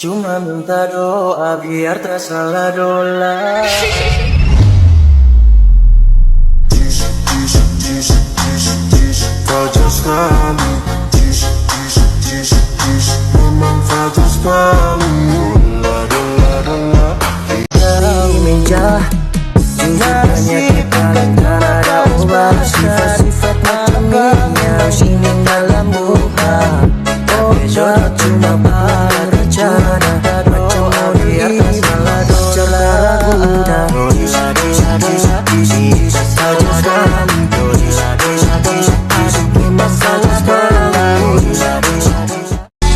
Cuma minta doa biar tersalah dola. Fajr sekali, memang fajr sekali. Dola. Dari meja, nasib kalian ada ubah. Sifat-sifat macamnya sini dalam buka. Besok cuma pada rencana, macam mau di atas malah dola guna. Fajr sekali, memang fajr sekali.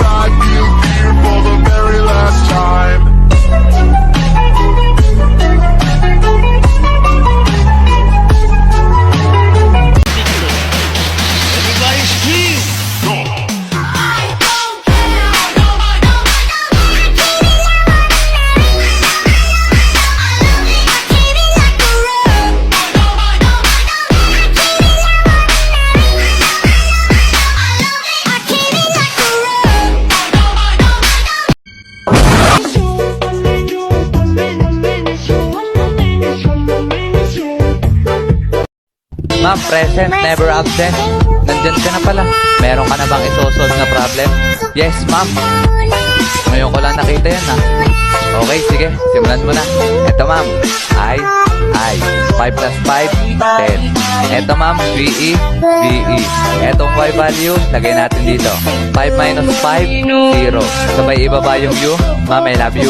I feel fear for the very last time. Everybody scream! Ma'am, present, never absent. Nandyan ka na pala. Meron ka na bang isosolve na problem? Yes, ma'am. Ngayon ko lang nakita yan, ha. Okay, sige. Simulan mo na. Eto, ma'am. I. 5 plus 5, 10. Eto, ma'am. VE. Etong Y value, lagay natin dito. 5 minus 5, 0. Sabay ibaba yung U. Ma'am, I love you.